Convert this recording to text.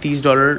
$30